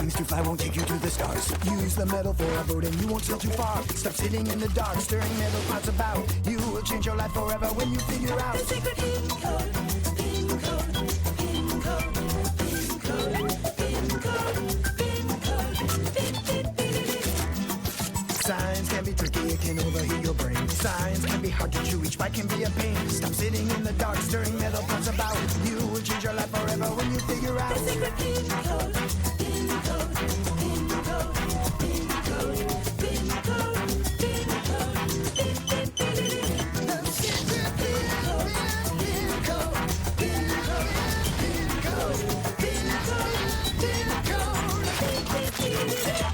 wings to fly won't take you to the stars. Use the metal for a boat and you won't sail too far. Stop sitting in the dark, stirring metal pots about. You will change your life forever when you figure out the secret pin code. Pin code. Pin code. Pin code. Pin code. Pin code. Science can be tricky, it can overheat your brain. Science can be hard to chew, each bite can be a pain. Stop sitting in the dark, stirring metal pots about. You will change your life forever when you figure out the secret pin code. Pin code. Pin code. Pin code. Pin code. Pin code. The secret pin code. Pin code. Pin code. Pin code. Pin code. Pin code.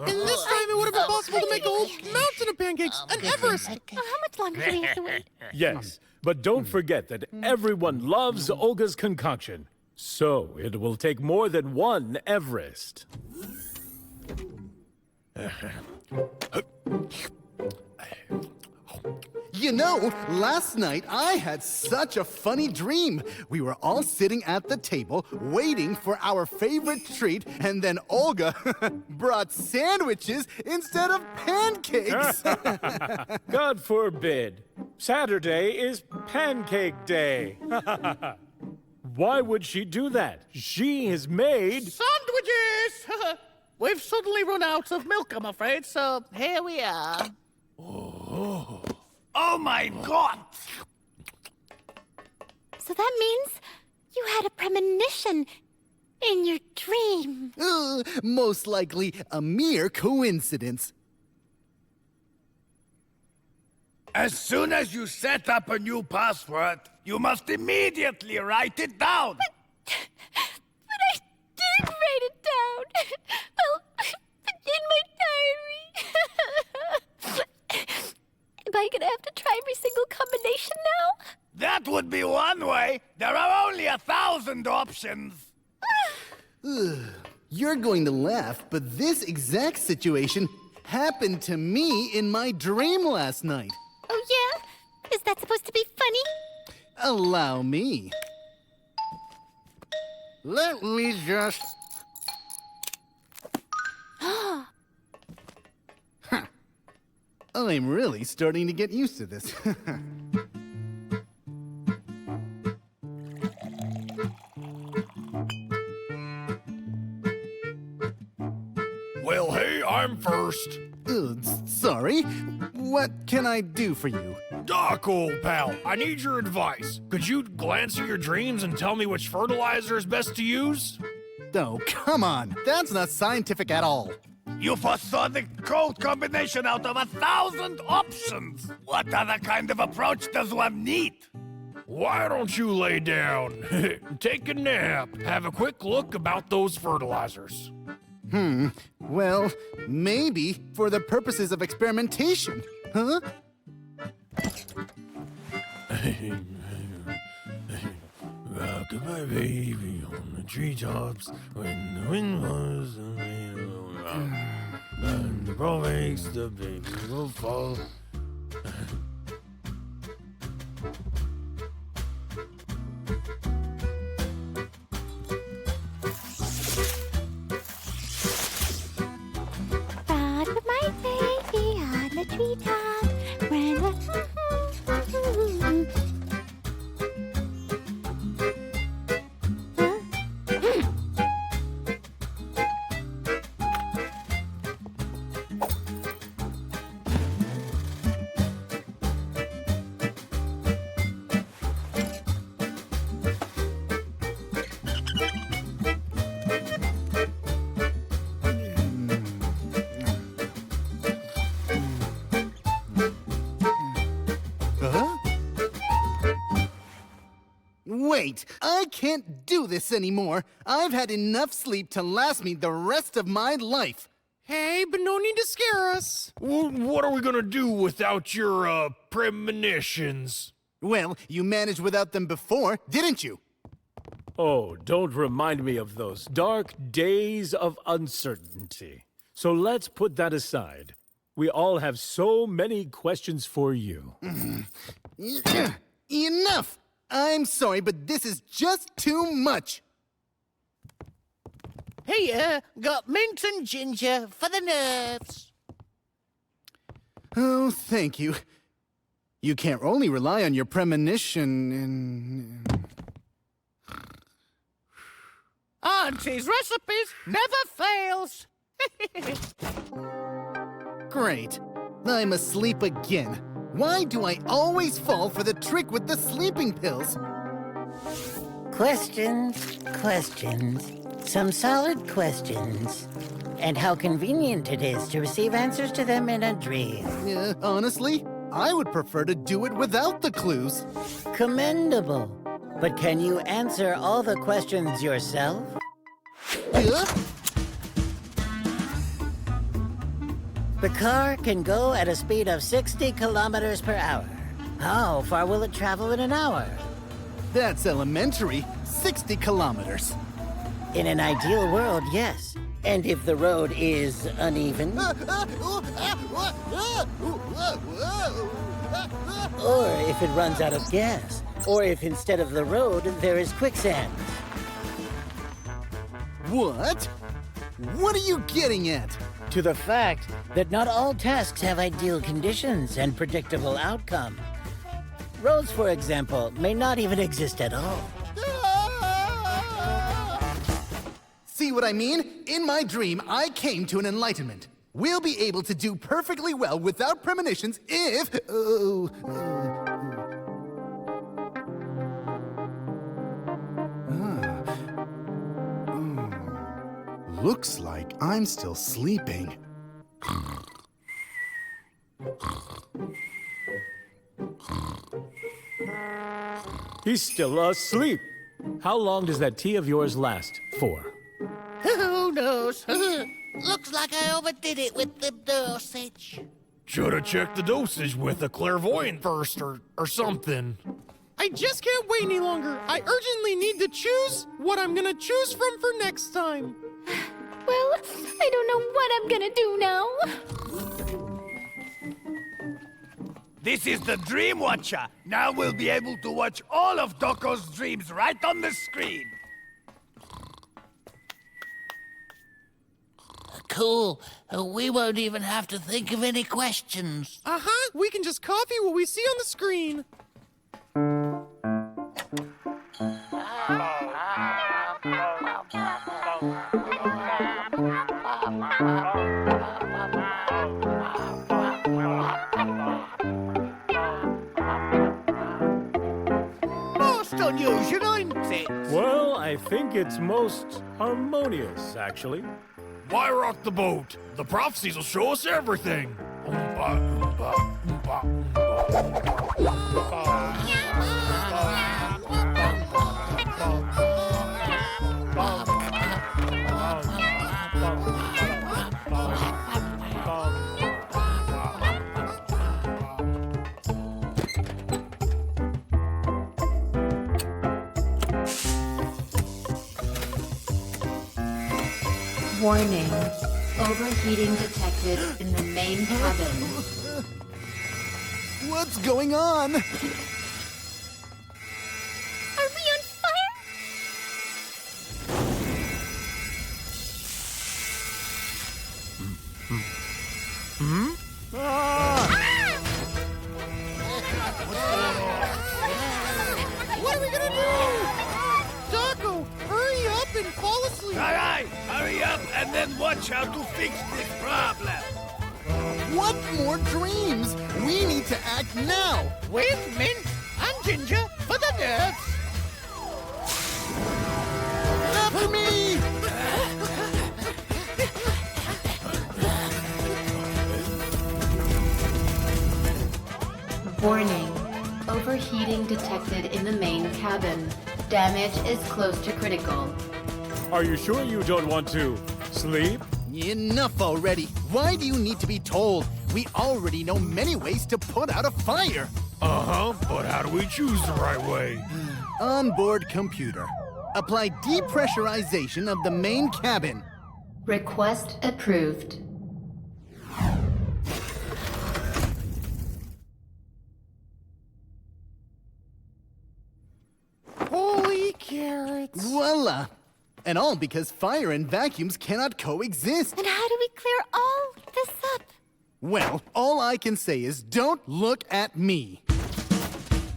And this time it would have been possible to make a whole mountain of pancakes, an Everest. How much longer do we have to wait? Yes, but don't forget that everyone loves Olga's concoction. So it will take more than one Everest. You know, last night I had such a funny dream. We were all sitting at the table waiting for our favorite treat, and then Olga brought sandwiches instead of pancakes. God forbid. Saturday is Pancake Day. Why would she do that? She has made... Sandwiches! We've suddenly run out of milk, I'm afraid, so here we are. Oh my God! So that means you had a premonition in your dream. Most likely a mere coincidence. As soon as you set up a new password, you must immediately write it down. But I did write it down. Well, in my diary. Am I gonna have to try every single combination now? That would be one way. There are only 1,000 options. You're going to laugh, but this exact situation happened to me in my dream last night. Oh yeah? Is that supposed to be funny? Allow me. Let me just... Huh. I'm really starting to get used to this. Well, hey, I'm first. Sorry. What can I do for you? Doc, old pal, I need your advice. Could you glance at your dreams and tell me which fertilizer is best to use? Oh, come on. That's not scientific at all. You foresaw the code combination out of 1,000 options. What other kind of approach does one need? Why don't you lay down, take a nap, have a quick look about those fertilizers? Well, maybe for the purposes of experimentation. Huh? Rock my baby on the treetops when the wind was and the ball makes the baby will fall. Rock with my baby on the treetop when the... Wait, I can't do this anymore. I've had enough sleep to last me the rest of my life. Hey, but no need to scare us. What are we gonna do without your, premonitions? Well, you managed without them before, didn't you? Oh, don't remind me of those dark days of uncertainty. So let's put that aside. We all have so many questions for you. Enough! I'm sorry, but this is just too much. Here, got mint and ginger for the nerves. Oh, thank you. You can't only rely on your premonition and... Auntie's recipes never fails. Great. I'm asleep again. Why do I always fall for the trick with the sleeping pills? Questions, questions, some solid questions. And how convenient it is to receive answers to them in a dream. Honestly, I would prefer to do it without the clues. Commendable. But can you answer all the questions yourself? The car can go at a speed of 60 kilometers per hour. How far will it travel in an hour? That's elementary. 60 kilometers. In an ideal world, yes. And if the road is uneven, or if it runs out of gas, or if instead of the road, there is quicksand. What? What are you getting at? To the fact that not all tasks have ideal conditions and predictable outcome. Roads, for example, may not even exist at all. See what I mean? In my dream, I came to an enlightenment. We'll be able to do perfectly well without premonitions if... Looks like I'm still sleeping. He's still asleep. How long does that tea of yours last for? Who knows? Looks like I overdid it with the dosage. Shoulda checked the dosage with a clairvoyant first or something. I just can't wait any longer. I urgently need to choose what I'm gonna choose from for next time. Well, I don't know what I'm gonna do now. This is the Dream Watcher. Now we'll be able to watch all of Doko's dreams right on the screen. Cool. We won't even have to think of any questions. Uh-huh, we can just copy what we see on the screen. Most unusual, isn't it? Well, I think it's most harmonious, actually. Why rock the boat? The prophecies will show us everything. Warning. Overheating detected in the main cabin. What's going on? Are we on fire? What are we gonna do? Dako, hurry up and fall asleep. All right, hurry up and then watch how to fix this problem. What more dreams? We need to act now. With mint and ginger for the nerves. After me! Warning. Overheating detected in the main cabin. Damage is close to critical. Are you sure you don't want to sleep? Enough already. Why do you need to be told? We already know many ways to put out a fire. Uh-huh, but how do we choose the right way? Onboard computer. Apply depressurization of the main cabin. Request approved. And all because fire and vacuums cannot coexist. And how do we clear all this up? Well, all I can say is don't look at me.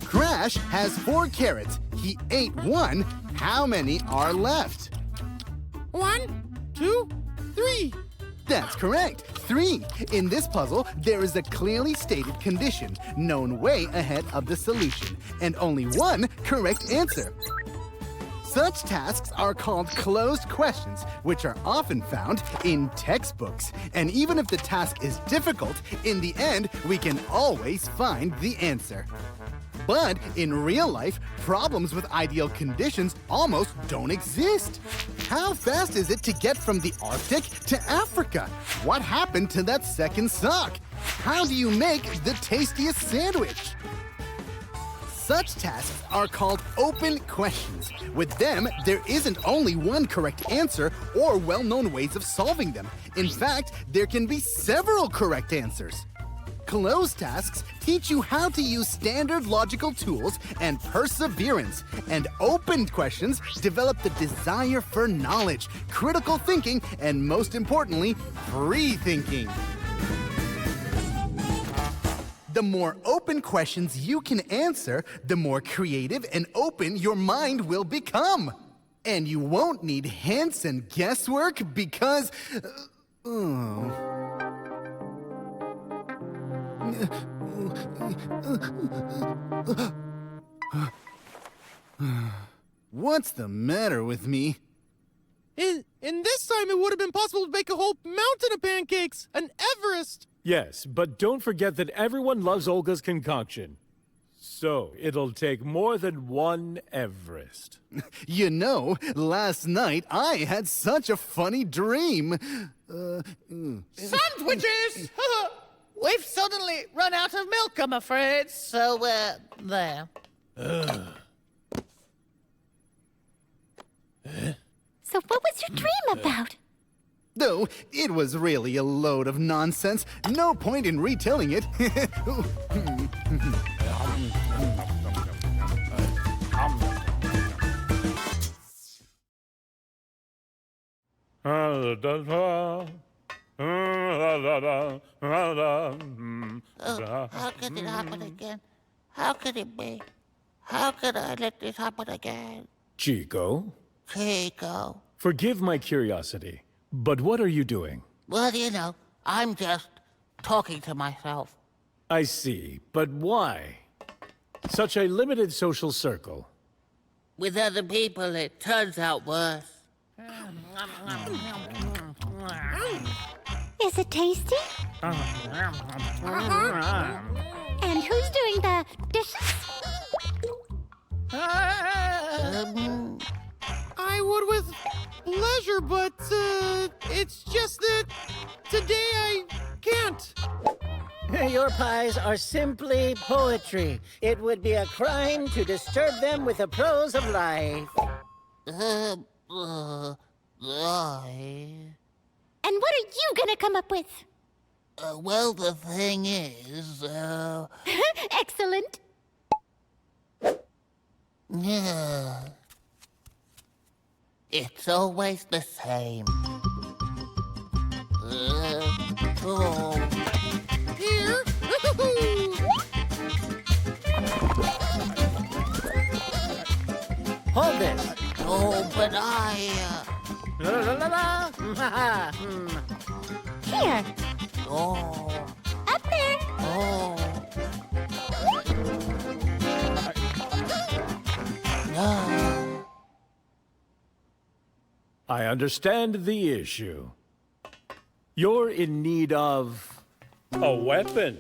Crash has 4 carrots. He ate 1. How many are left? 1, 2, 3. That's correct. 3. In this puzzle, there is a clearly stated condition, known way ahead of the solution, and only 1 correct answer. Such tasks are called closed questions, which are often found in textbooks. And even if the task is difficult, in the end, we can always find the answer. But in real life, problems with ideal conditions almost don't exist. How fast is it to get from the Arctic to Africa? What happened to that second sock? How do you make the tastiest sandwich? Such tasks are called open questions. With them, there isn't only one correct answer or well-known ways of solving them. In fact, there can be several correct answers. Closed tasks teach you how to use standard logical tools and perseverance. And open questions develop the desire for knowledge, critical thinking, and most importantly, free thinking. The more open questions you can answer, the more creative and open your mind will become. And you won't need hints and guesswork because... What's the matter with me? In this time, it would have been possible to bake a whole mountain of pancakes! An Everest! Yes, but don't forget that everyone loves Olga's concoction. So, it'll take more than 1 Everest. You know, last night I had such a funny dream. Sandwiches! We've suddenly run out of milk, I'm afraid. So, there. So what was your dream about? Though it was really a load of nonsense. No point in retelling it. How could it happen again? How could it be? How could I let this happen again? Chico, Kiko. forgive my curiosity, but what are you doing? Well, you know, I'm just talking to myself. I see, but why? Such a limited social circle. With other people, it turns out worse. Is it tasty? And who's doing the dishes? I would with pleasure, but it's just that today I can't. Your pies are simply poetry. It would be a crime to disturb them with the prose of life. And what are you gonna come up with? Well, the thing is, Excellent. it's always the same. Here. Hold this. Oh, but La la la la. Here. Oh, Up there. oh. No. I understand the issue. You're in need of a weapon.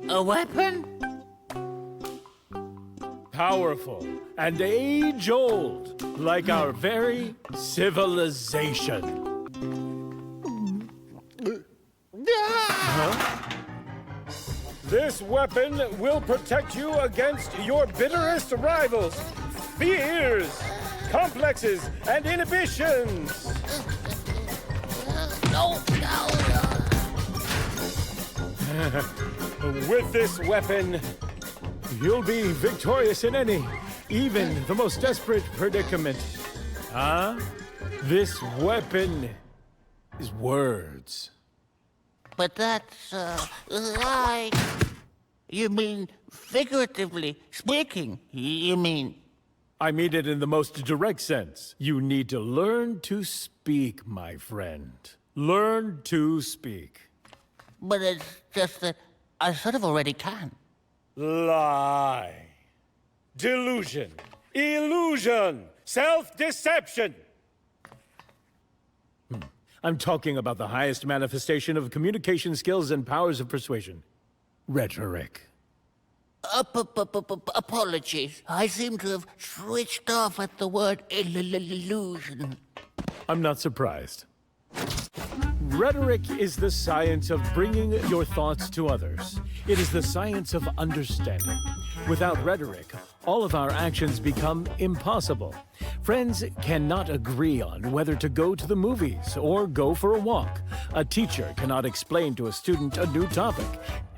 A weapon? Powerful and age-old, like our very civilization. Huh? This weapon will protect you against your bitterest rivals, fears, complexes, and inhibitions. No, no. With this weapon, you'll be victorious in any, even the most desperate predicament. huh? This weapon is words. But that's, like... You mean figuratively speaking, you mean? I mean it in the most direct sense. You need to learn to speak, my friend. Learn to speak. But it's just that I sort of already can. Lie. Delusion. Illusion. Self-deception. I'm talking about the highest manifestation of communication skills and powers of persuasion. Rhetoric. Apologies. I seem to have switched off at the word illusion. I'm not surprised. Rhetoric is the science of bringing your thoughts to others. It is the science of understanding. Without rhetoric, all of our actions become impossible. Friends cannot agree on whether to go to the movies or go for a walk. A teacher cannot explain to a student a new topic.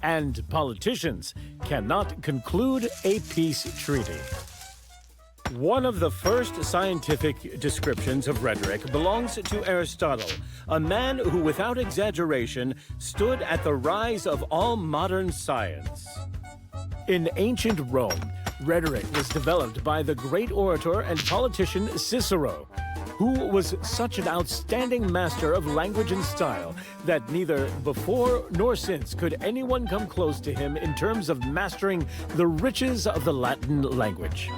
And politicians cannot conclude a peace treaty. One of the first scientific descriptions of rhetoric belongs to Aristotle, a man who, without exaggeration, stood at the rise of all modern science. In ancient Rome, rhetoric was developed by the great orator and politician Cicero, who was such an outstanding master of language and style that neither before nor since could anyone come close to him in terms of mastering the riches of the Latin language.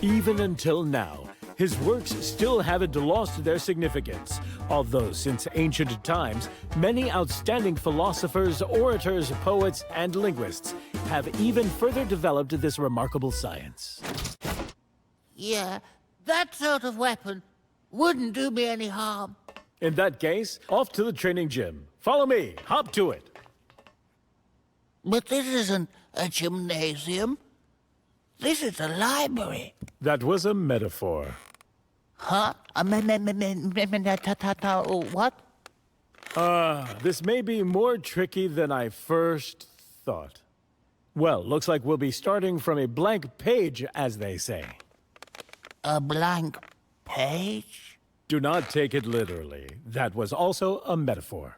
Even until now, his works still haven't lost their significance, although since ancient times, many outstanding philosophers, orators, poets, and linguists have even further developed this remarkable science. Yeah, that sort of weapon wouldn't do me any harm. In that case, off to the training gym. Follow me. Hop to it. But this isn't a gymnasium. This is a library. That was a metaphor. Huh? What? This may be more tricky than I first thought. Well, looks like we'll be starting from a blank page, as they say. A blank page? Do not take it literally. That was also a metaphor.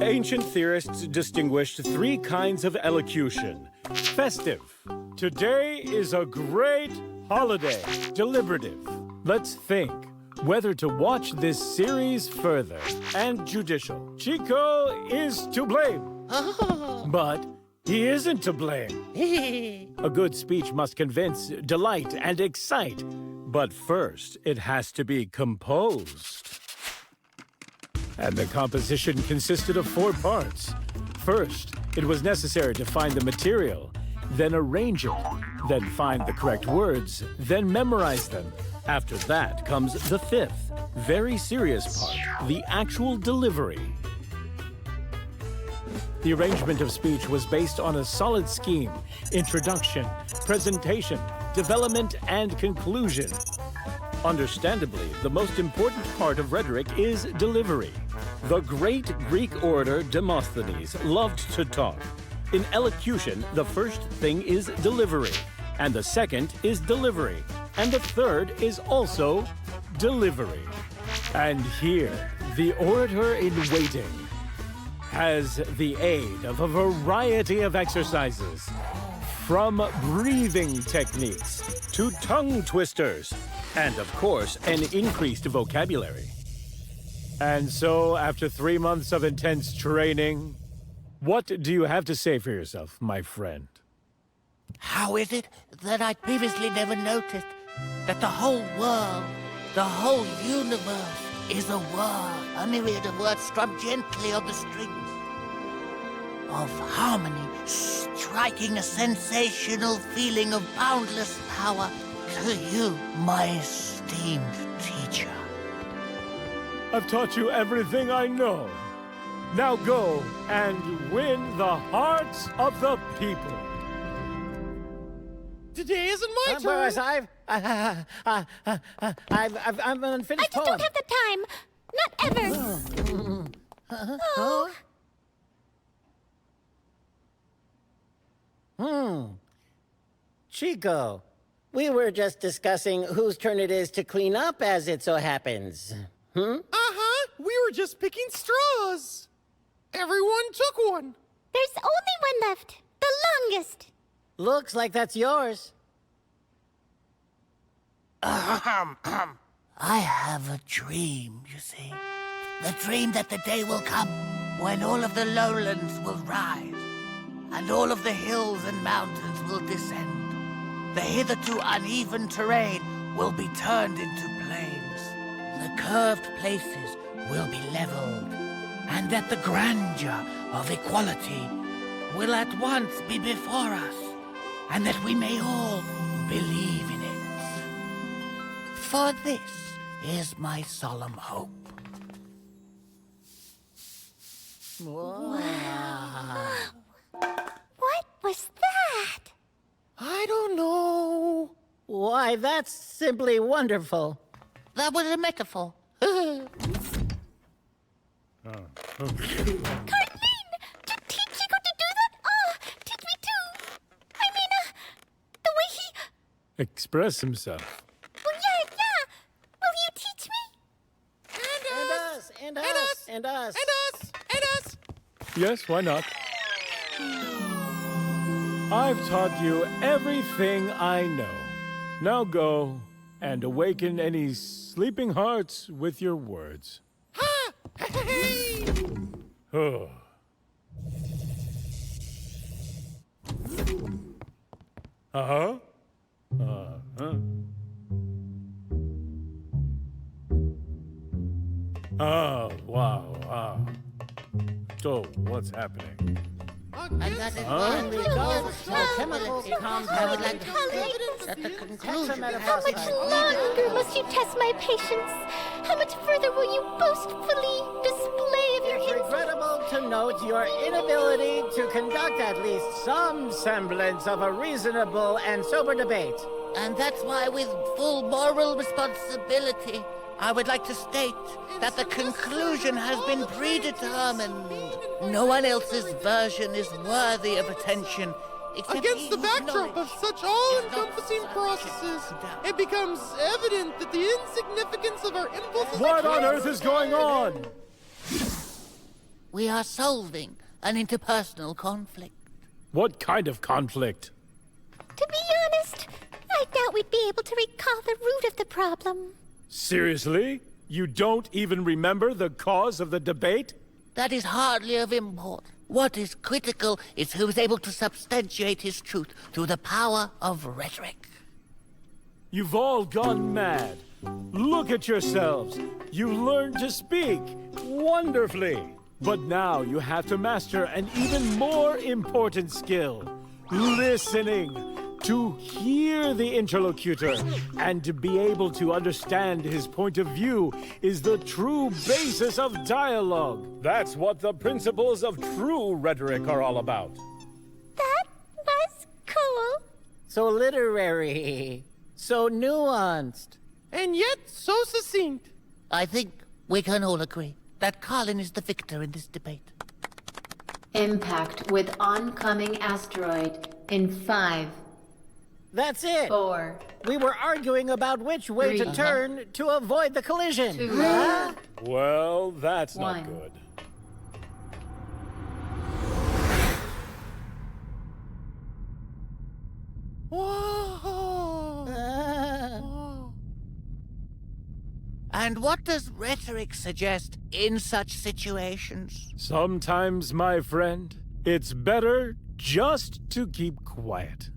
Ancient theorists distinguished three kinds of elocution. Festive. Today is a great holiday. Deliberative. Let's think whether to watch this series further. And judicial. Chico is to blame. But he isn't to blame. A good speech must convince, delight, and excite. But first, it has to be composed. And the composition consisted of 4 parts. First, it was necessary to find the material, then arrange it, then find the correct words, then memorize them. After that comes the 5th, very serious part, the actual delivery. The arrangement of speech was based on a solid scheme: introduction, presentation, development, and conclusion. Understandably, the most important part of rhetoric is delivery. The great Greek orator Demosthenes loved to talk. In elocution, the first thing is delivery, and the second is delivery, and the third is also delivery. And here, the orator in waiting has the aid of a variety of exercises, from breathing techniques to tongue twisters, and of course, an increased vocabulary. And so, after 3 months of intense training, what do you have to say for yourself, my friend? How is it that I previously never noticed that the whole world, the whole universe, is a word, a myriad of words strummed gently on the strings of harmony, striking a sensational feeling of boundless power to you, my esteemed teacher. I've taught you everything I know. Now go and win the hearts of the people. Today isn't my turn. Boris, I'm an unfinished I just don't have the time. Not ever. Oh. Chico, We were just discussing whose turn it is to clean up, as it so happens. Uh-huh. We were just picking straws. Everyone took one. There's only one left. The longest. Looks like that's yours. I have a dream, you see. The dream that the day will come when all of the lowlands will rise, and all of the hills and mountains will descend. The hitherto uneven terrain will be turned into plains. The curved places will be leveled, and that the grandeur of equality will at once be before us, and that we may all believe in it. For this is my solemn hope. What was that? I don't know. Why, that's simply wonderful. That was a metaphor. Carlene! To teach Chico to do that? Oh, teach me too. I mean, the way he... Express himself. Well, yeah. Will you teach me? And us. And us. Yes, why not? I've taught you everything I know. Now go and awaken any sleeping hearts with your words. Ha! Hey! Oh. Uh-huh. Uh-huh. Oh, wow. So, what's happening? And that is why we go to chemical compound evidence that the conclusion How much longer must you test my patience? How much further will you boastfully display of your It's regrettable to note your inability to conduct at least some semblance of a reasonable and sober debate. And that's why, with full moral responsibility, I would like to state that the conclusion has been predetermined. No one else's version is worthy of attention. Against the backdrop of such all-encompassing processes, it becomes evident that the insignificance of our impulses... What on earth is going on? We are solving an interpersonal conflict. What kind of conflict? To be honest, I doubt we'd be able to recall the root of the problem. Seriously? You don't even remember the cause of the debate? That is hardly of import. What is critical is who is able to substantiate his truth through the power of rhetoric. You've all gone mad. Look at yourselves. You learned to speak wonderfully. But now you have to master an even more important skill. Listening. To hear the interlocutor and to be able to understand his point of view is the true basis of dialogue. That's what the principles of true rhetoric are all about. That was cool. So literary. So nuanced. And yet so succinct. I think we can all agree that Colin is the victor in this debate. Impact with oncoming asteroid in 5, That's it. 4, We were arguing about which way to 3, turn to avoid the collision. 2, Well, that's not One. good. Whoa! And what does rhetoric suggest in such situations? Sometimes, my friend, it's better just to keep quiet.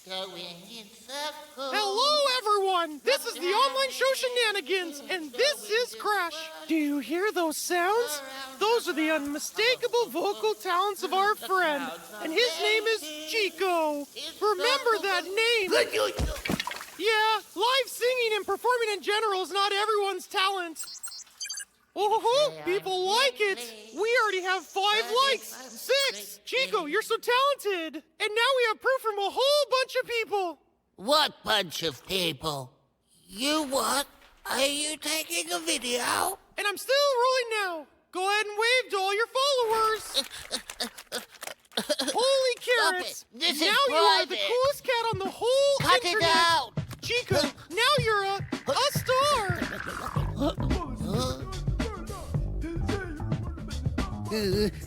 Going in circles. Hello, everyone! This is the online show Shenanigans, and this is Crash. Do you hear those sounds? Those are the unmistakable vocal talents of our friend, and his name is Chico. Remember that name. Yeah, live singing and performing in general is not everyone's talent. Oh, people like it. We already have 5 likes. 6. Chico, you're so talented. And now we have proof from a whole bunch of people. What bunch of people? You what? Are you taking a video? And I'm still rolling now. Go ahead and wave to all your followers. Holy carrots! This is now you are the private. coolest cat on the whole Cut it internet. out! Chico, now you're a star.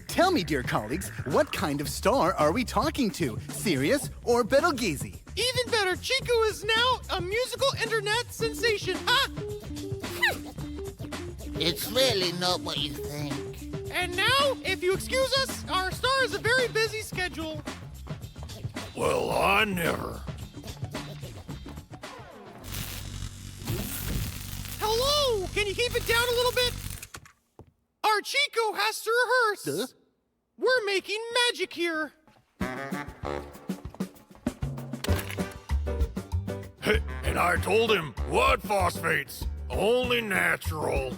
Tell me, dear colleagues, what kind of star are we talking to? Sirius or Betelgeuse? Even better, Chico is now a musical internet sensation. Ha! It's really not what you think. And now, if you excuse us, our star has a very busy schedule. Well, I never. Hello! Can you keep it down a little bit? Our Chico has to rehearse. We're making magic here. And I told him, what phosphates? Only natural.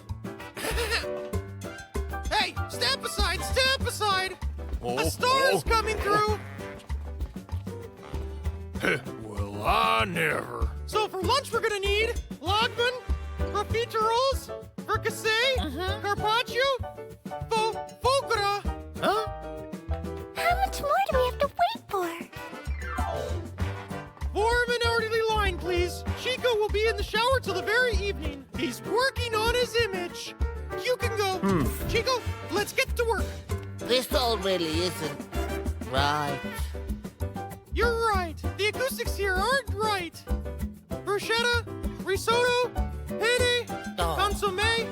Hey, step aside, step aside. Oh, A star is coming through. Well, I never. So for lunch, we're gonna need lagman, profiteroles, fricassee, carpaccio, fogra. How much more do we have to wait for? Form an orderly line, please. Chico will be in the shower till the very evening. He's working on his image. You can go. Chico, let's get to work. This all really isn't right. You're right. The acoustics here aren't right. Bruschetta, risotto, penne, consommé.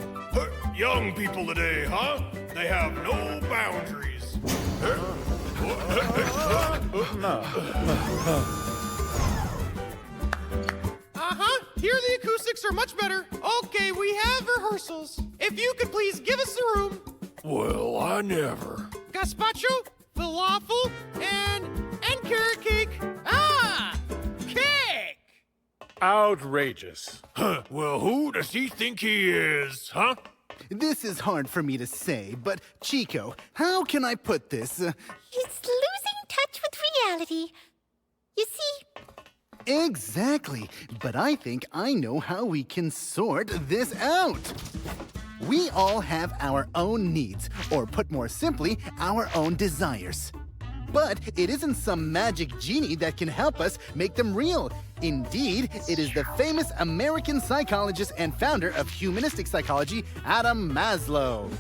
Young people today, huh? They have no boundaries. Here the acoustics are much better. Okay, we have rehearsals. If you could please give us the room. Well, I never. Gazpacho, falafel, and carrot cake. Ah! Cake! Outrageous. Well, who does he think he is, huh? This is hard for me to say, but Chico, how can I put this? He's losing touch with reality. You see, Exactly, but I think I know how we can sort this out. We all have our own needs, or put more simply, our own desires. But it isn't some magic genie that can help us make them real. Indeed, it is the famous American psychologist and founder of humanistic psychology, Adam Maslow.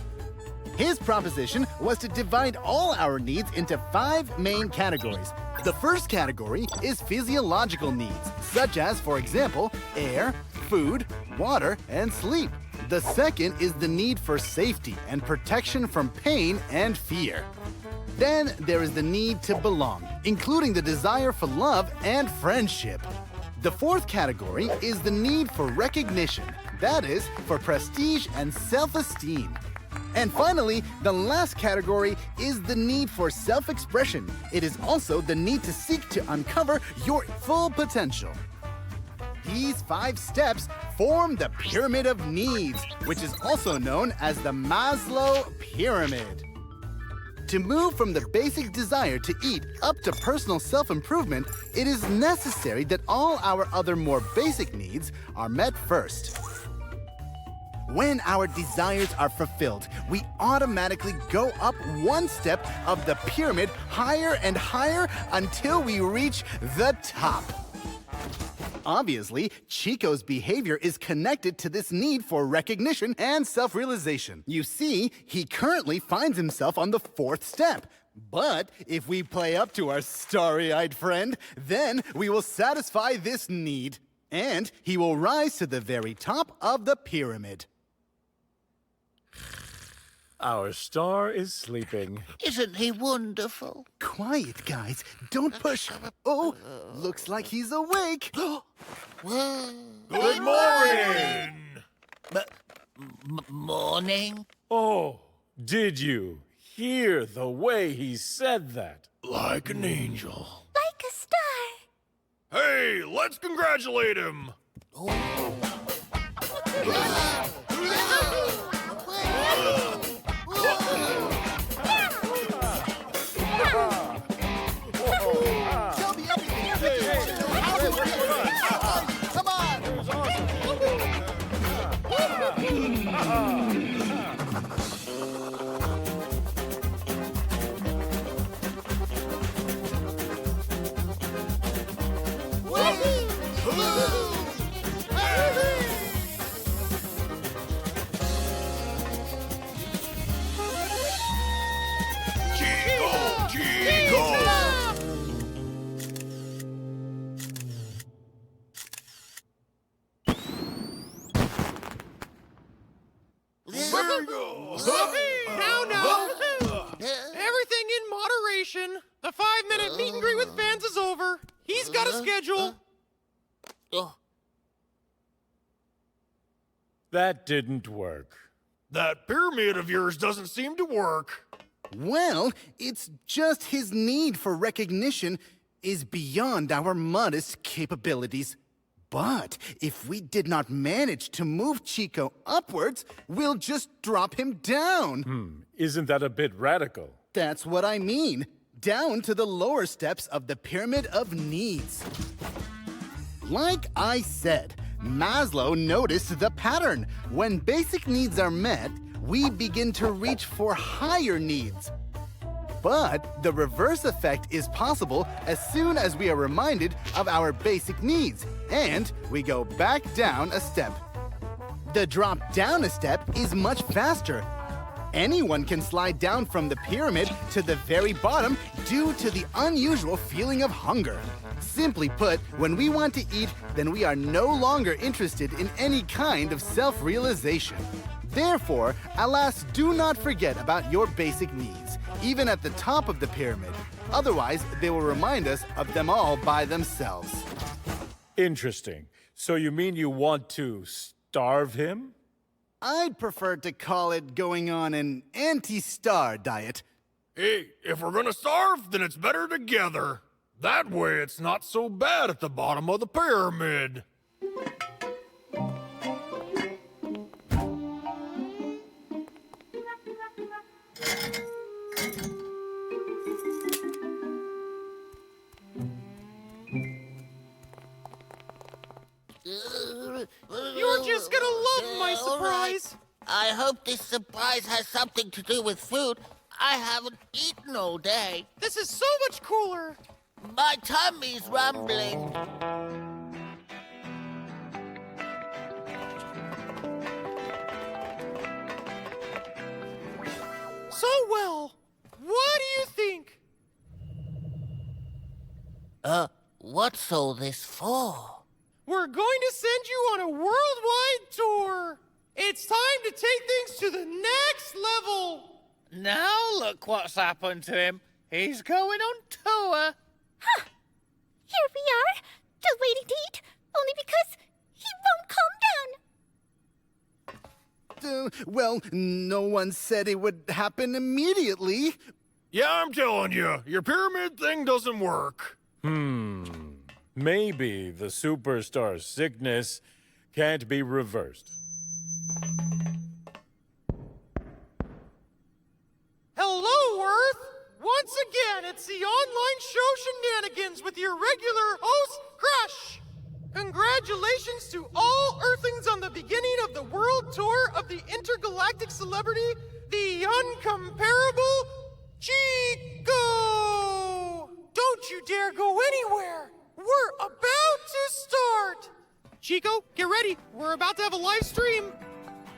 His proposition was to divide all our needs into 5 main categories. The first category is physiological needs, such as, for example, air, food, water, and sleep. The second is the need for safety and protection from pain and fear. Then there is the need to belong, including the desire for love and friendship. The fourth category is the need for recognition, that is, for prestige and self-esteem. And finally, the last category is the need for self-expression. It is also the need to seek to uncover your full potential. These 5 steps form the Pyramid of Needs, which is also known as the Maslow Pyramid. To move from the basic desire to eat up to personal self-improvement, it is necessary that all our other more basic needs are met first. When our desires are fulfilled, we automatically go up one step of the pyramid higher and higher until we reach the top. Obviously, Chico's behavior is connected to this need for recognition and self-realization. You see, he currently finds himself on the 4th step. But if we play up to our starry-eyed friend, then we will satisfy this need, and he will rise to the very top of the pyramid. Our star is sleeping. Isn't he wonderful? Quiet, guys. Don't push. Oh, looks like he's awake. Good morning! Morning? Oh, did you hear the way he said that? Like an angel. like a star. Hey, let's congratulate him! Tell me everything. How's it working? Come on. Oh, That didn't work. That pyramid of yours doesn't seem to work. Well, it's just his need for recognition is beyond our modest capabilities. But if we did not manage to move Chico upwards, we'll just drop him down. Isn't that a bit radical? That's what I mean. Down to the lower steps of the Pyramid of Needs. Like I said, Maslow noticed the pattern. When basic needs are met, we begin to reach for higher needs. But the reverse effect is possible as soon as we are reminded of our basic needs, and we go back down a step. The drop down a step is much faster. Anyone can slide down from the pyramid to the very bottom due to the unusual feeling of hunger. Simply put, when we want to eat, then we are no longer interested in any kind of self-realization. Therefore, alas, do not forget about your basic needs, even at the top of the pyramid. Otherwise, they will remind us of them all by themselves. Interesting. So you mean you want to starve him? I'd prefer to call it going on an anti-star diet. Hey, if we're gonna starve, then it's better together. That way it's not so bad at the bottom of the pyramid. You're just gonna love my surprise. I hope this surprise has something to do with food. I haven't eaten all day. This is so much cooler. My tummy's rumbling. So well, what do you think? What's all this for? We're going to send you on a worldwide tour. It's time to take things to the next level. Now look what's happened to him. He's going on tour. Huh. Here we are, still waiting to eat, only because he won't calm down. Well, no one said it would happen immediately. Yeah, I'm telling you, your pyramid thing doesn't work. Maybe the superstar's sickness can't be reversed. Hello, Earth! Once again, it's the online show Shenanigans with your regular host, Crush. Congratulations to all Earthlings on the beginning of the world tour of the intergalactic celebrity, the uncomparable Chico! Don't you dare go anywhere! We're about to start! Chico, get ready. We're about to have a live stream.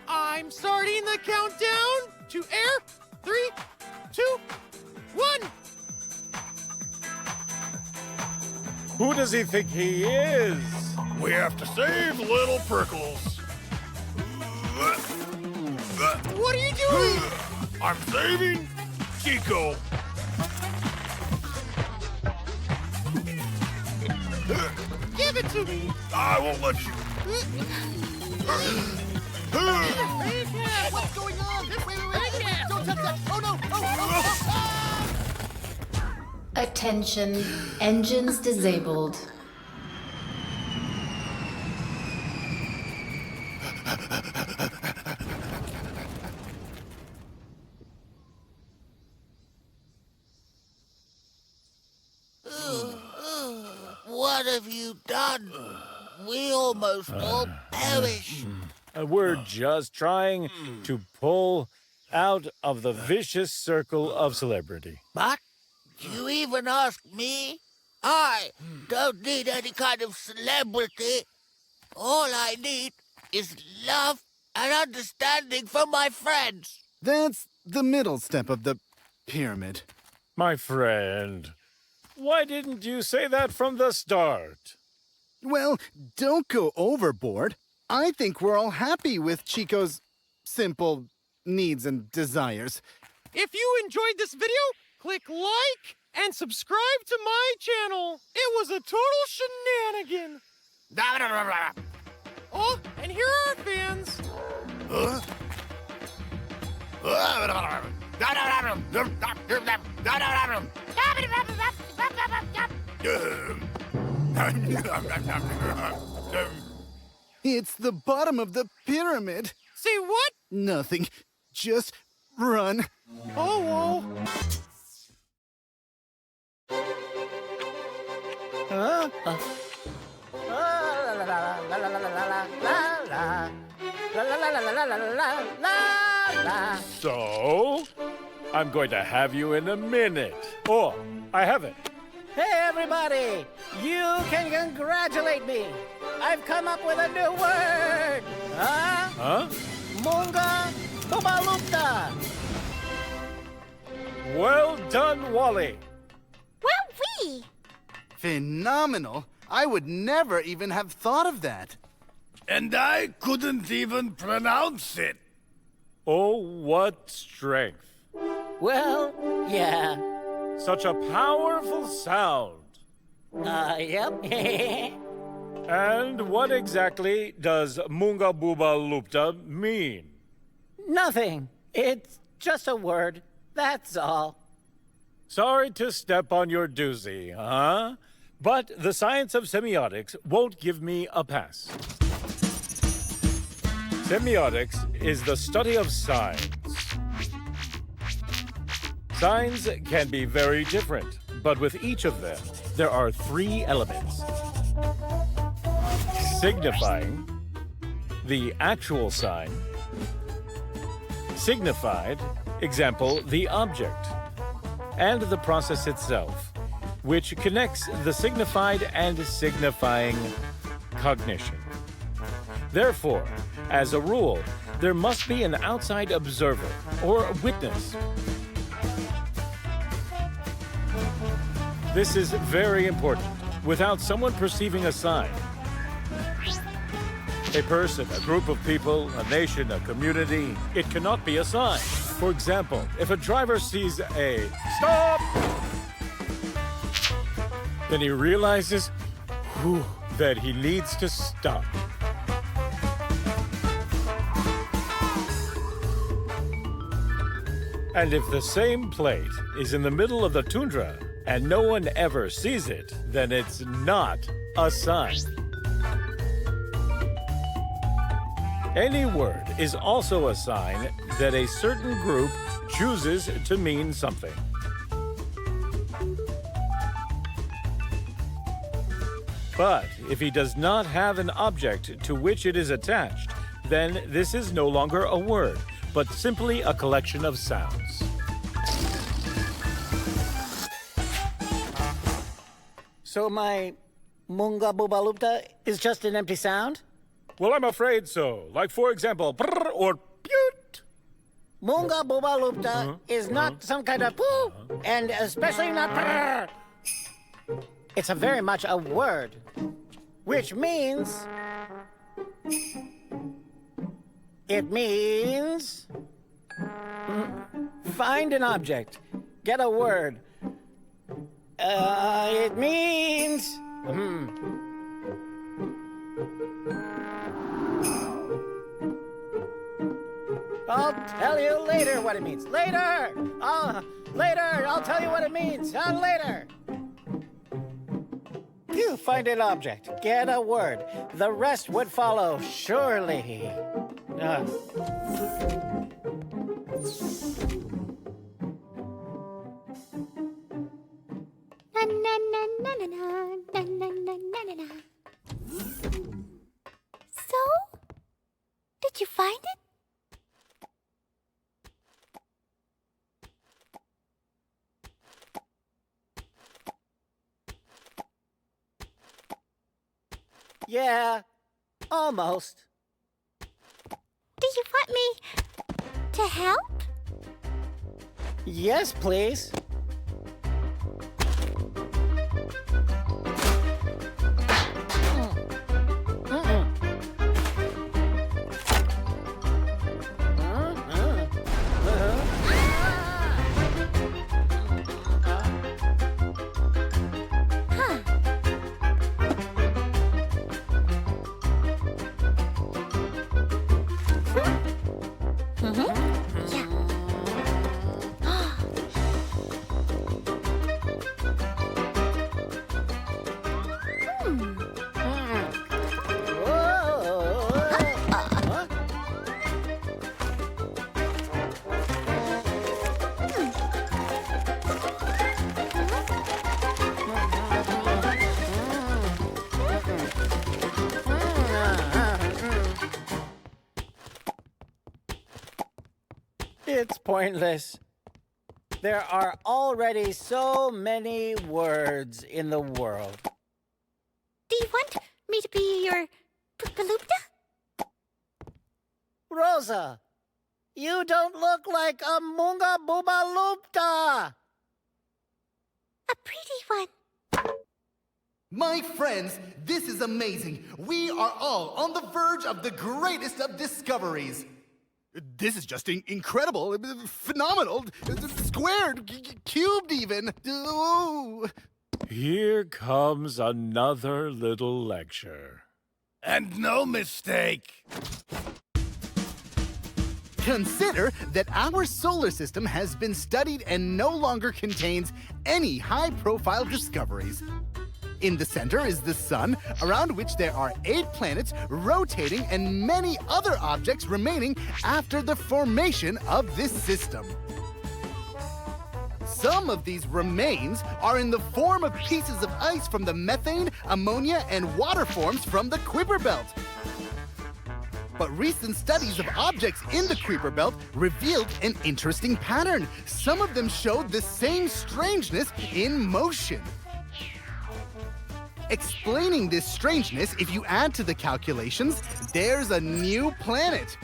I'm starting the countdown to air. 3, 2, 1. Who does he think he is? We have to save little Prickles. What are you doing? I'm saving Chico. Give it to me. I won't let you. What's going on? Wait. Don't touch that. Oh, no. Oh. Attention, engines disabled. What have you done? We almost all perish. We're just trying to pull out of the vicious circle of celebrity. But you even ask me? I don't need any kind of celebrity. All I need is love and understanding from my friends. That's the middle step of the pyramid. My friend, why didn't you say that from the start? Well, don't go overboard. I think we're all happy with Chico's simple needs and desires. If you enjoyed this video, click like and subscribe to my channel. It was a total shenanigan. Oh, and here are our fans. Huh? It's the bottom of the pyramid. Say what? Nothing. Just run. Oh, Huh? So, I'm going to have you in a minute. Oh, I have it. Hey, everybody! You can congratulate me. I've come up with a new word. Huh? Munga Bubalupta. Well done, Wally. Wowee! Phenomenal. I would never even have thought of that. And I couldn't even pronounce it. Oh, what strength. Well, yeah. Such a powerful sound. Yep. And what exactly does Munga Buba Lupta mean? Nothing. It's just a word. That's all. Sorry to step on your doozy, huh? But the science of semiotics won't give me a pass. Semiotics is the study of signs. Signs can be very different, but with each of them, there are three elements. Signifying, the actual sign. Signified, example, the object. And the process itself, which connects the signified and signifying cognition. Therefore, as a rule, there must be an outside observer or witness. This is very important. Without someone perceiving a sign, a person, a group of people, a nation, a community, it cannot be a sign. For example, if a driver sees a stop, then he realizes that he needs to stop. And if the same plate is in the middle of the tundra and no one ever sees it, then it's not a sign. Any word is also a sign that a certain group chooses to mean something. But if he does not have an object to which it is attached, then this is no longer a word, but simply a collection of sounds. So my Munga Bubalupta is just an empty sound? Well, I'm afraid so. Like, for example, brr or pute. Munga Bubalupta is not some kind of poo, and especially not brr. It's a very much a word, which means... It means... Find an object. Get a word. It means... I'll tell you later what it means. Later! I'll tell you what it means. Later! You find an object. Get a word. The rest would follow, surely. Na na na na na na na na na na. So, did you find it? Yeah, almost. Do you want me to help? Yes, please. It's pointless. There are already so many words in the world. Do you want me to be your Poopaloopta? Rosa, you don't look like a Moonga Booba Loopta. A pretty one. My friends, this is amazing. We are all on the verge of the greatest of discoveries. This is just incredible, phenomenal, squared, cubed even. Ooh. Here comes another little lecture. And no mistake. Consider that our solar system has been studied and no longer contains any high-profile discoveries. In the center is the sun, around which there are 8 planets rotating and many other objects remaining after the formation of this system. Some of these remains are in the form of pieces of ice from the methane, ammonia, and water forms from the Kuiper Belt. But recent studies of objects in the Kuiper Belt revealed an interesting pattern. Some of them showed the same strangeness in motion. Explaining this strangeness, if you add to the calculations, there's a new planet,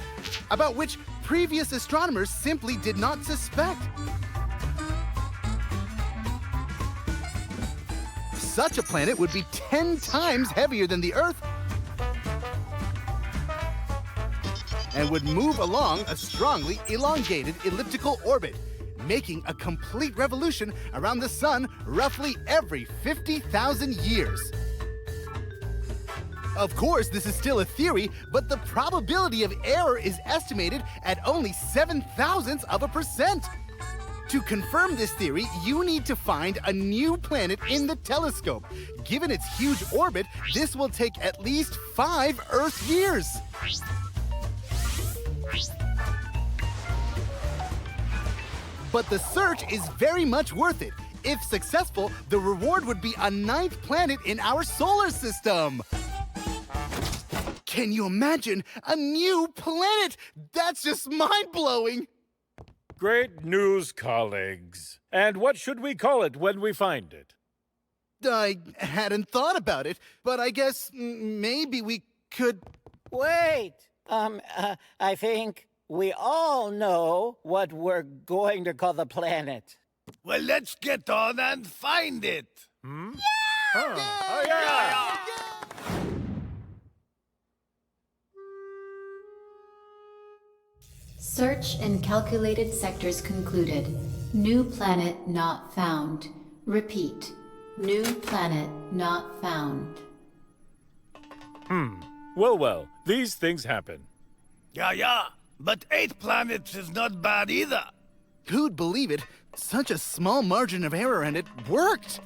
about which previous astronomers simply did not suspect. Such a planet would be 10 times heavier than the Earth and would move along a strongly elongated elliptical orbit, making a complete revolution around the sun roughly every 50,000 years. Of course, this is still a theory, but the probability of error is estimated at only 0.007%. To confirm this theory, you need to find a new planet in the telescope. Given its huge orbit, this will take at least 5 Earth years. But the search is very much worth it. If successful, the reward would be a 9th planet in our solar system. Can you imagine a new planet? That's just mind-blowing. Great news, colleagues. And what should we call it when we find it? I hadn't thought about it, but I guess maybe we could... Wait! I think we all know what we're going to call the planet. Well, let's get on and find it. Hmm? Yeah! Oh, yeah! Search in calculated sectors concluded. New planet not found. Repeat. New planet not found. Well, these things happen. Yeah, but 8 planets is not bad either. Who'd believe it? Such a small margin of error and it worked!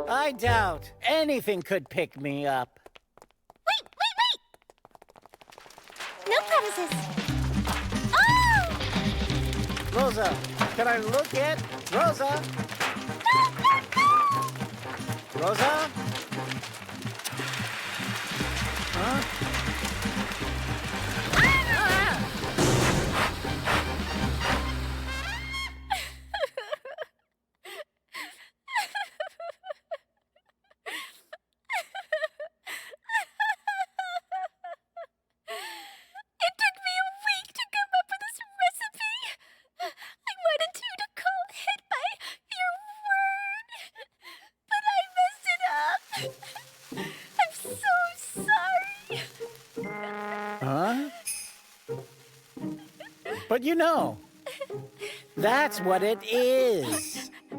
I doubt anything could pick me up. Wait! No promises. Oh! Rosa, can I look at Rosa? No! Rosa? Huh? But you know, that's what it is. Are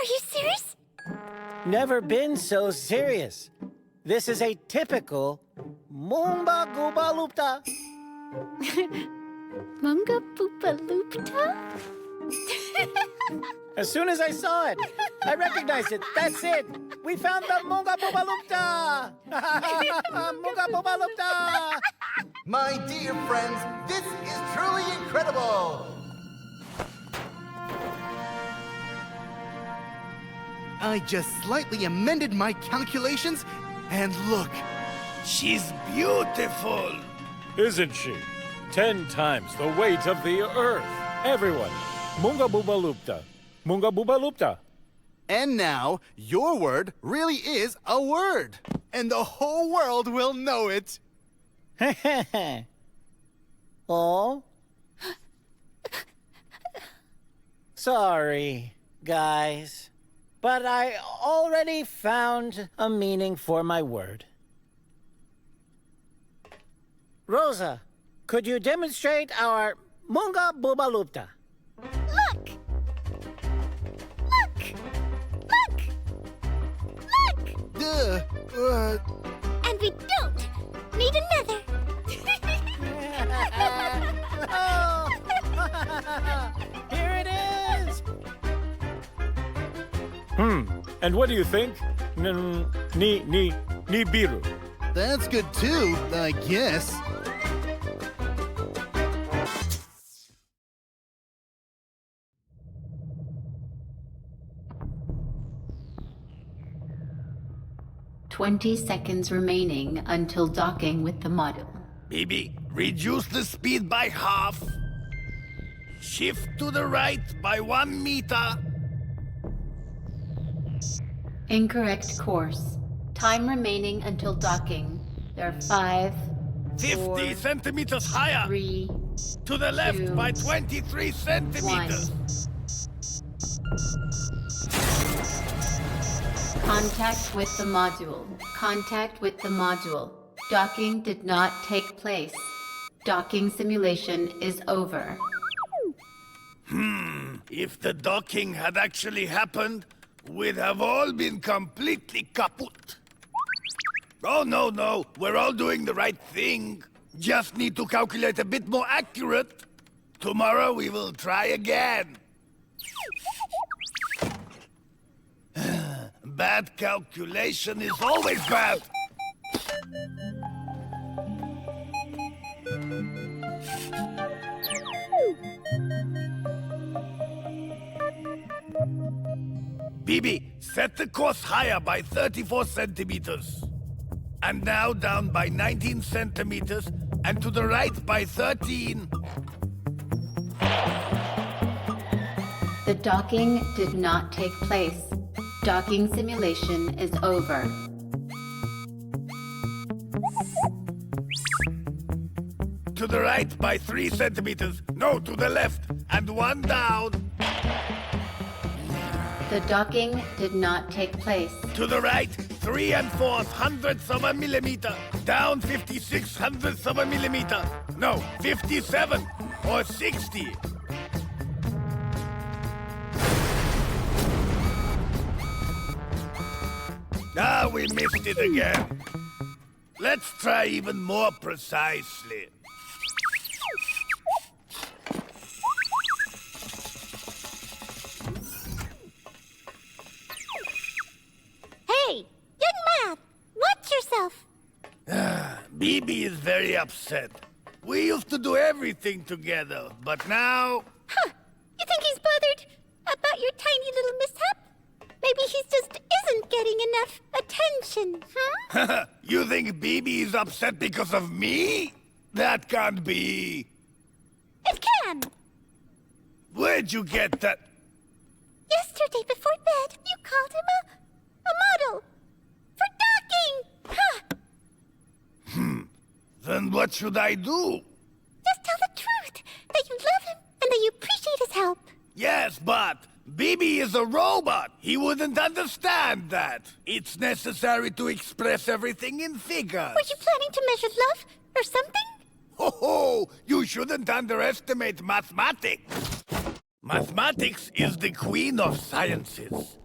you serious? Never been so serious. This is a typical Moomba Gooba Loopta. Munga Boopa Loopta? As soon as I saw it, I recognized it. That's it. We found the Munga Booba Loopta. Munga Booba Loopta. My dear friends, this is truly incredible! I just slightly amended my calculations, and look. She's beautiful. Isn't she? 10 times the weight of the Earth. Everyone, Munga Booba Loopta. Munga Booba Loopta. And now, your word really is a word. And the whole world will know it. Oh? Sorry, guys. But I already found a meaning for my word. Rosa, could you demonstrate our Munga Booba Loopta? Look! Look! Look! Look! And we don't need another. Oh! Here it is! And what do you think? Nibiru. That's good too, I guess. "20 seconds remaining until docking with the module. Bibi, reduce the speed by half. Shift to the right by 1 meter. Incorrect course. Time remaining until docking. There are 5, 50 4, centimeters higher. 3, To the left 2, by 23 centimeters. 1. Contact with the module. Contact with the module. Docking did not take place. Docking simulation is over. If the docking had actually happened, we'd have all been completely kaput. Oh, no, we're all doing the right thing. Just need to calculate a bit more accurate. Tomorrow we will try again. Bad calculation is always bad. Bibi, set the course higher by 34 centimeters. And now down by 19 centimeters, and to the right by 13. The docking did not take place. Docking simulation is over. To the right by 3 centimeters. No, to the left. And 1 down. The docking did not take place. To the right, 3 4/100ths of a millimeter. Down 56/100ths of a millimeter. No, 57 or 60. Ah, we missed it again. Let's try even more precisely. Hey, young man, watch yourself. Bibi is very upset. We used to do everything together, but now... Huh, you think he's bothered about your tiny little mishap? Maybe he just isn't getting enough attention, huh? You think Bibi is upset because of me? That can't be. It can. Where'd you get that? Yesterday before bed, you called him a model. For docking! Huh. Then what should I do? Just tell the truth, that you love him and that you appreciate his help. Yes, but Bibi is a robot. He wouldn't understand that. It's necessary to express everything in figures. Were you planning to measure love or something? Ho! You shouldn't underestimate mathematics. Mathematics is the queen of sciences.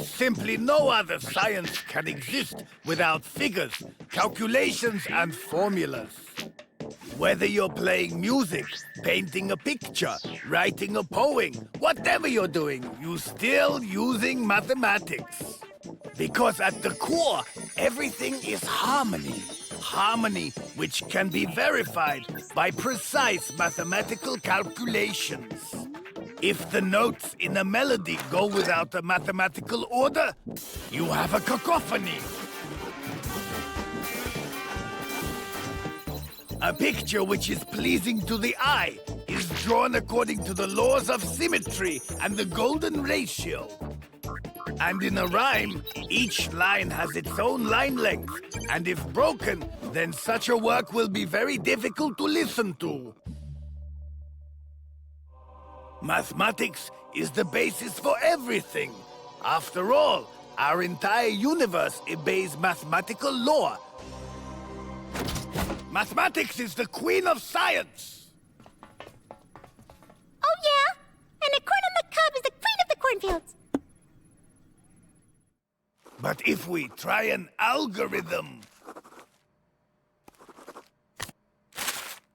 Simply no other science can exist without figures, calculations, and formulas. Whether you're playing music, painting a picture, writing a poem, whatever you're doing, you're still using mathematics. Because at the core, everything is harmony. Harmony which can be verified by precise mathematical calculations. If the notes in a melody go without a mathematical order, you have a cacophony. A picture which is pleasing to the eye is drawn according to the laws of symmetry and the golden ratio. And in a rhyme, each line has its own line length, and if broken, then such a work will be very difficult to listen to. Mathematics is the basis for everything. After all, our entire universe obeys mathematical law. Mathematics is the queen of science. Oh, yeah? And a corn on the cob is the queen of the cornfields. But if we try an algorithm...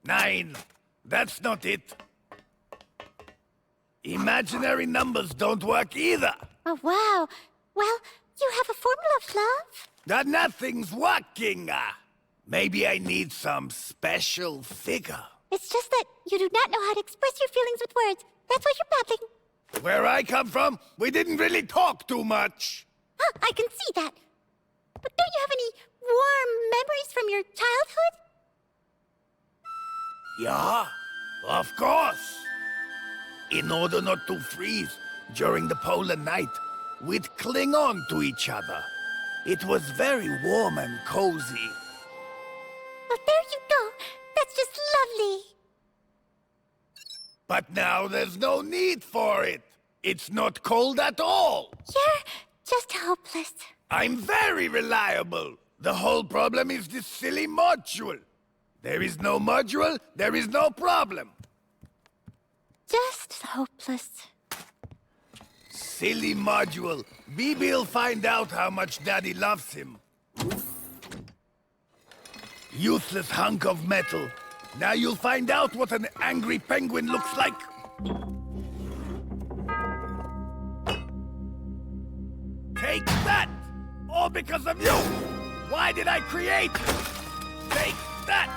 9. That's not it. Imaginary numbers don't work either. Oh, wow. Well, you have a formula of love? That nothing's working. Maybe I need some special figure. It's just that you do not know how to express your feelings with words. That's why you're babbling. Where I come from, we didn't really talk too much. Huh, I can see that. But don't you have any warm memories from your childhood? Yeah, of course. In order not to freeze during the polar night, we'd cling on to each other. It was very warm and cozy. Well, there you go. That's just lovely. But now there's no need for it. It's not cold at all. You're just hopeless. I'm very reliable. The whole problem is this silly module. There is no module, there is no problem. Just hopeless. Silly module. Bibi'll find out how much Daddy loves him. Useless hunk of metal. Now you'll find out what an angry penguin looks like. Take that! All because of you! Why did I create you? Take that!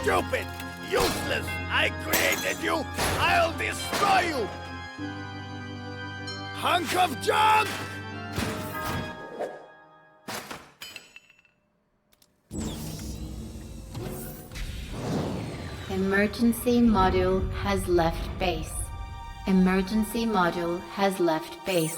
Stupid! Useless! I created you! I'll destroy you! Hunk of junk! Emergency module has left base. Emergency module has left base.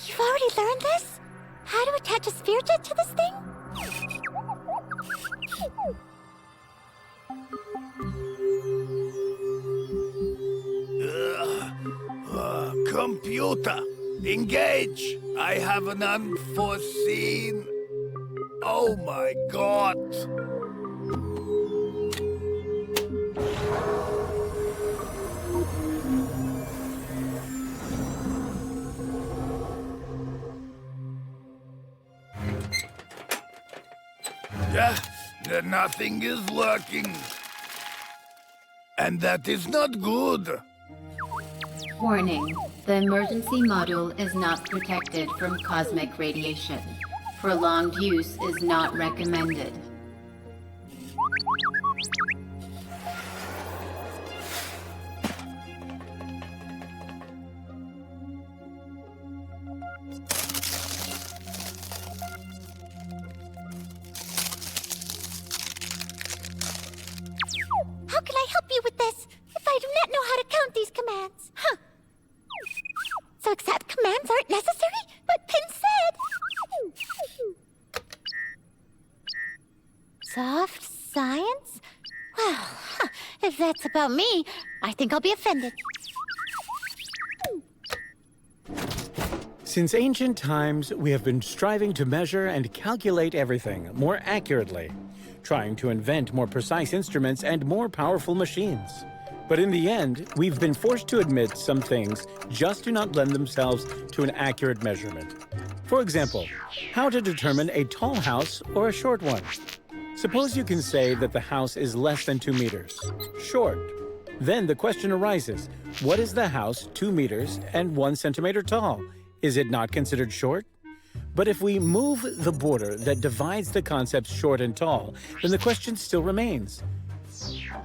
You've already learned this? How to attach a sphere jet to this thing? Computer, engage! I have an unforeseen... Oh my god! Nothing is working. And that is not good. Warning. The emergency module is not protected from cosmic radiation. Prolonged use is not recommended. How can I help you with this if I do not know how to count these commands? Huh. So exact commands aren't necessary? But Pin said... Soft science? Well, if that's about me, I think I'll be offended. Since ancient times, we have been striving to measure and calculate everything more accurately, trying to invent more precise instruments and more powerful machines. But in the end, we've been forced to admit some things just do not lend themselves to an accurate measurement. For example, how to determine a tall house or a short one. Suppose you can say that the house is less than 2 meters. Short. Then the question arises, what is the house 2 meters and 1 centimeter tall? Is it not considered short? But if we move the border that divides the concepts short and tall, then the question still remains.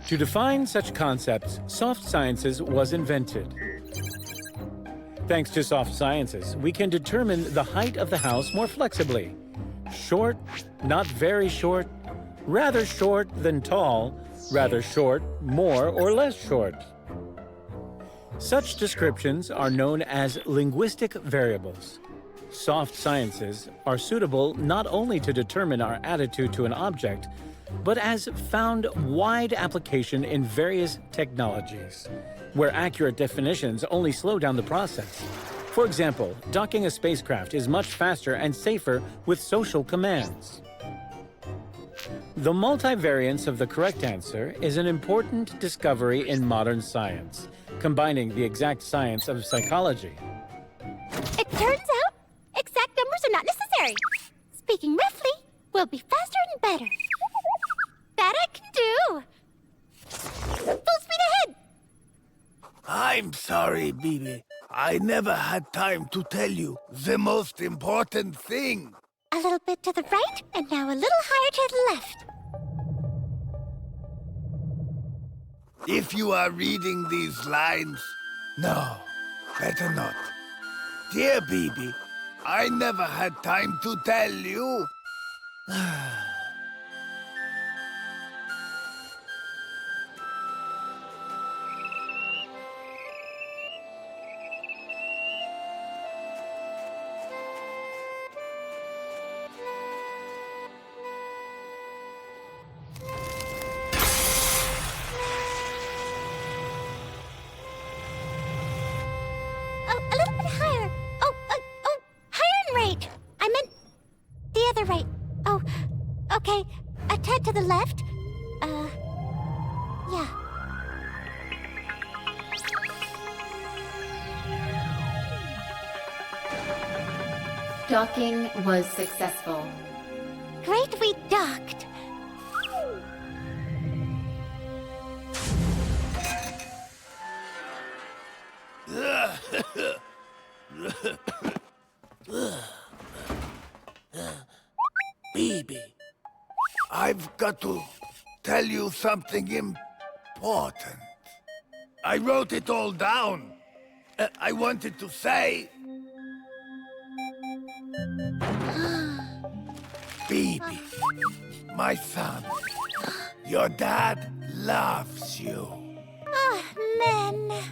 To define such concepts, soft sciences was invented. Thanks to soft sciences, we can determine the height of the house more flexibly. Short, not very short, rather short than tall, rather short, more or less short. Such descriptions are known as linguistic variables. Soft sciences are suitable not only to determine our attitude to an object, but has found wide application in various technologies, where accurate definitions only slow down the process. For example, docking a spacecraft is much faster and safer with social commands. The multivariance of the correct answer is an important discovery in modern science, combining the exact science of psychology. It turns out, exact numbers are not necessary. Speaking roughly, we'll be faster and better. That I can do. Full speed ahead. I'm sorry, Bibi. I never had time to tell you the most important thing. A little bit to the right, and now a little higher to the left. If you are reading these lines... No, better not. Dear Bibi, I never had time to tell you. Oh, a little bit higher. Oh, higher and right. I meant the other right. Oh, okay. A tad to the left. Yeah. Docking was successful. Great, we docked. Bibi, I've got to tell you something important. I wrote it all down. I wanted to say... Bibi, my son, your dad loves you. Oh, man.